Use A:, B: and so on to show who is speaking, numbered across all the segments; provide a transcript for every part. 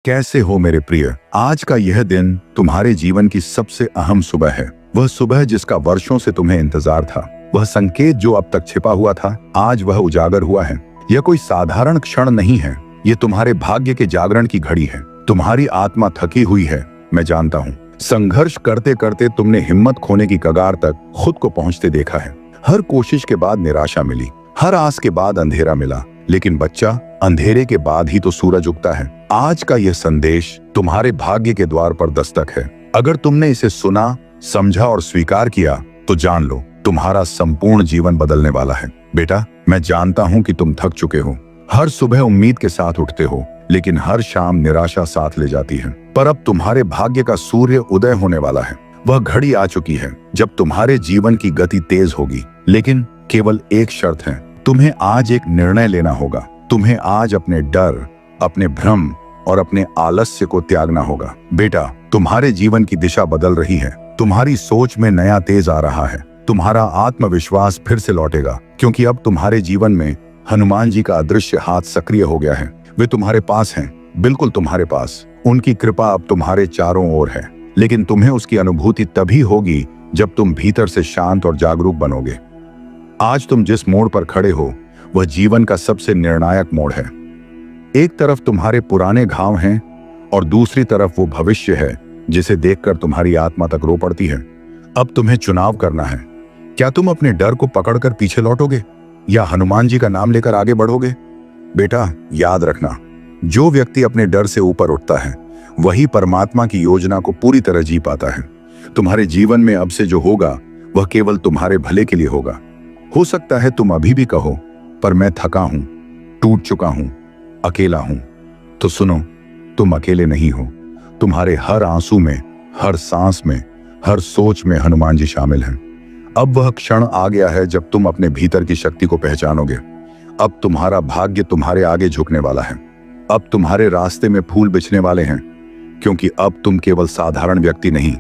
A: कैसे हो मेरे प्रिय। आज का यह दिन तुम्हारे जीवन की सबसे अहम सुबह है। वह सुबह जिसका वर्षों से तुम्हें इंतजार था। वह संकेत जो अब तक छिपा हुआ था, आज वह उजागर हुआ है। यह कोई साधारण क्षण नहीं है, ये तुम्हारे भाग्य के जागरण की घड़ी है। तुम्हारी आत्मा थकी हुई है, मैं जानता हूँ। संघर्ष करते करते तुमने हिम्मत खोने की कगार तक खुद को पहुंचते देखा है। हर कोशिश के बाद निराशा मिली, हर आस के बाद अंधेरा मिला, लेकिन बच्चा, अंधेरे के बाद ही तो सूरज उगता है। आज का यह संदेश तुम्हारे भाग्य के द्वार पर दस्तक है। अगर तुमने इसे सुना, समझा और स्वीकार किया तो जान लो, तुम्हारा संपूर्ण जीवन बदलने वाला है। बेटा, मैं जानता हूं कि तुम थक चुके हो। हर सुबह उम्मीद के साथ उठते हो, लेकिन हर शाम निराशा साथ ले जाती है। पर अब तुम्हारे भाग्य का सूर्य उदय होने वाला है। वह घड़ी आ चुकी है जब तुम्हारे जीवन की गति तेज होगी, लेकिन केवल एक शर्त है। तुम्हें आज एक निर्णय लेना होगा। तुम्हें आज अपने डर, अपने भ्रम और अपने आलस्य को त्यागना होगा। बेटा, तुम्हारे जीवन की दिशा बदल रही है। तुम्हारी सोच में नया तेज आ रहा है। तुम्हारा आत्मविश्वास फिर से लौटेगा, क्योंकि अब तुम्हारे जीवन में हनुमान जी का अदृश्य हाथ सक्रिय हो गया है। वे तुम्हारे पास हैं, बिल्कुल तुम्हारे पास। उनकी कृपा अब तुम्हारे चारों ओर है, लेकिन तुम्हें उसकी अनुभूति तभी होगी जब तुम भीतर से शांत और जागरूक बनोगे। आज तुम जिस मोड़ पर खड़े हो, वह जीवन का सबसे निर्णायक मोड़ है। एक तरफ तुम्हारे पुराने घाव हैं और दूसरी तरफ वो भविष्य है जिसे देखकर तुम्हारी आत्मा तक रो पड़ती है। अब तुम्हें चुनाव करना है। क्या तुम अपने डर को पकड़कर पीछे लौटोगे या हनुमान जी का नाम लेकर आगे बढ़ोगे? बेटा, याद रखना, जो व्यक्ति अपने डर से ऊपर उठता है वही परमात्मा की योजना को पूरी तरह जी पाता है। तुम्हारे जीवन में अब से जो होगा वह केवल तुम्हारे भले के लिए होगा। हो सकता है तुम अभी भी कहो, पर मैं थका हूं, टूट चुका हूं, अकेला हूं। तो सुनो, तुम अकेले नहीं हो। तुम्हारे हर आंसू में, हर सांस में, हर सोच में हनुमान जी शामिल हैं। अब वह क्षण आ गया है जब तुम अपने भीतर की शक्ति को पहचानोगे। अब तुम्हारा भाग्य तुम्हारे आगे झुकने वाला है। अब तुम्हारे रास्ते में फूल बिछने वाले हैं, क्योंकि अब तुम केवल साधारण व्यक्ति नहीं,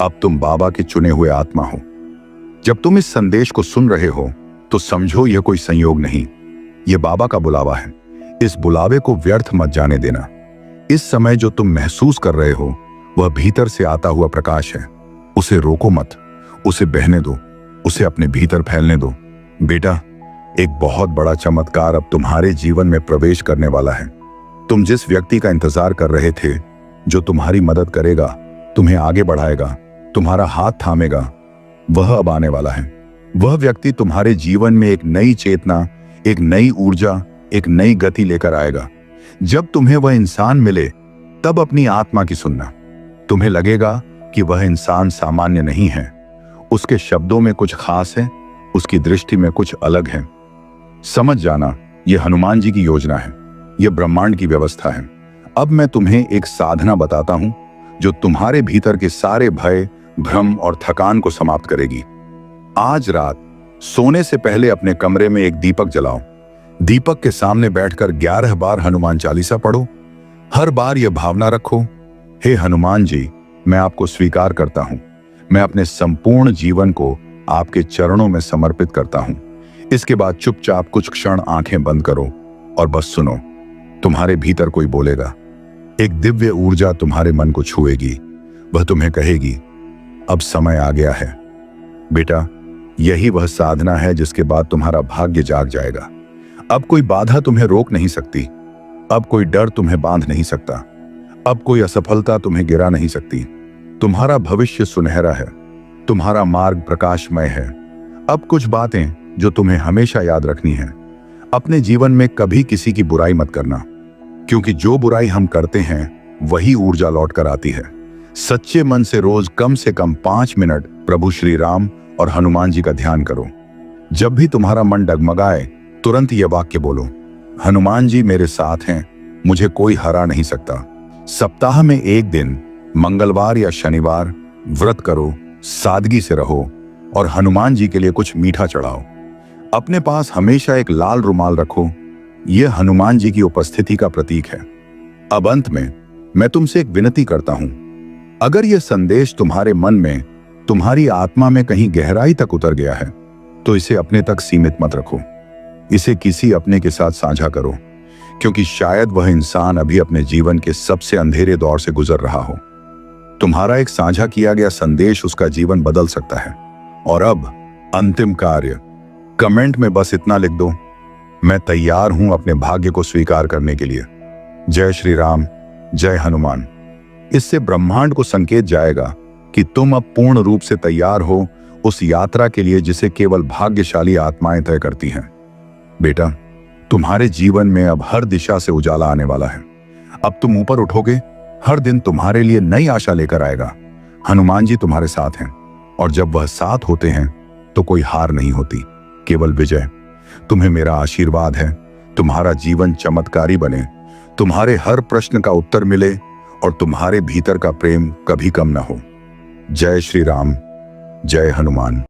A: अब तुम बाबा के चुने हुए आत्मा हो। जब तुम इस संदेश को सुन रहे हो तो समझो यह कोई संयोग नहीं, यह बाबा का बुलावा है। इस बुलावे को व्यर्थ मत जाने देना। इस समय जो तुम महसूस कर रहे हो वह भीतर से आता हुआ प्रकाश है। उसे रोको मत, उसे बहने दो, उसे अपने भीतर फैलने दो। बेटा, एक बहुत बड़ा चमत्कार अब तुम्हारे जीवन में प्रवेश करने वाला है। तुम जिस व्यक्ति का इंतजार कर रहे थे, जो तुम्हारी मदद करेगा, तुम्हें आगे बढ़ाएगा, तुम्हारा हाथ थामेगा, वह अब आने वाला है। वह व्यक्ति तुम्हारे जीवन में एक नई चेतना, एक नई ऊर्जा, एक नई गति लेकर आएगा। जब तुम्हें वह इंसान मिले, तब अपनी आत्मा की सुनना। तुम्हें लगेगा कि वह इंसान सामान्य नहीं है। उसके शब्दों में कुछ खास है, उसकी दृष्टि में कुछ अलग है। समझ जाना, यह हनुमान जी की योजना है, यह ब्रह्मांड की व्यवस्था है। अब मैं तुम्हें एक साधना बताता हूं जो तुम्हारे भीतर के सारे भय, भ्रम और थकान को समाप्त करेगी। आज रात सोने से पहले अपने कमरे में एक दीपक जलाओ। दीपक के सामने बैठकर 11 बार हनुमान चालीसा पढ़ो। हर बार यह भावना रखो, हे हनुमान जी, मैं आपको स्वीकार करता हूं। मैं अपने संपूर्ण जीवन को आपके चरणों में समर्पित करता हूं। इसके बाद चुपचाप कुछ क्षण आंखें बंद करो और बस सुनो। तुम्हारे भीतर कोई बोलेगा। एक दिव्य ऊर्जा तुम्हारे मन को छुएगी। वह तुम्हें कहेगी, अब समय आ गया है। बेटा, यही वह साधना है जिसके बाद तुम्हारा भाग्य जाग जाएगा। अब कोई बाधा तुम्हें रोक नहीं सकती। अब कोई डर तुम्हें बांध नहीं सकता। अब कोई असफलता तुम्हें गिरा नहीं सकती। तुम्हारा भविष्य सुनहरा है, तुम्हारा मार्ग प्रकाशमय है। अब कुछ बातें जो तुम्हें हमेशा याद रखनी है। अपने जीवन में कभी किसी की बुराई मत करना, क्योंकि जो बुराई हम करते हैं वही ऊर्जा लौट कर आती है। सच्चे मन से कम 5 मिनट प्रभु श्री राम और हनुमान जी का ध्यान करो। जब भी तुम्हारा मन डगमगाए, तुरंत यह वाक्य बोलो, हनुमान जी मेरे साथ हैं, मुझे कोई हरा नहीं सकता। सप्ताह में एक दिन, मंगलवार या शनिवार, व्रत करो, सादगी से रहो और हनुमान जी के लिए कुछ मीठा चढ़ाओ। अपने पास हमेशा एक लाल रुमाल रखो, यह हनुमान जी की उपस्थिति का प्रतीक है। अब अंत में मैं तुमसे एक विनती करता हूं। अगर यह संदेश तुम्हारे मन में, तुम्हारी आत्मा में कहीं गहराई तक उतर गया है, तो इसे अपने तक सीमित मत रखो। इसे किसी अपने के साथ साझा करो, क्योंकि शायद वह इंसान अभी अपने जीवन के सबसे अंधेरे दौर से गुजर रहा हो। तुम्हारा एक साझा किया गया संदेश उसका जीवन बदल सकता है। और अब अंतिम कार्य, कमेंट में बस इतना लिख दो, मैं तैयार हूं अपने भाग्य को स्वीकार करने के लिए। जय श्री राम, जय हनुमान। इससे ब्रह्मांड को संकेत जाएगा कि तुम अब पूर्ण रूप से तैयार हो उस यात्रा के लिए जिसे केवल भाग्यशाली आत्माएं तय करती हैं। बेटा, तुम्हारे जीवन में अब हर दिशा से उजाला आने वाला है। अब तुम ऊपर उठोगे, हर दिन तुम्हारे लिए नई आशा लेकर आएगा। हनुमान जी तुम्हारे साथ हैं, और जब वह साथ होते हैं तो कोई हार नहीं होती, केवल विजय। तुम्हें मेरा आशीर्वाद है, तुम्हारा जीवन चमत्कारी बने, तुम्हारे हर प्रश्न का उत्तर मिले और तुम्हारे भीतर का प्रेम कभी कम न हो। जय श्री राम, जय हनुमान।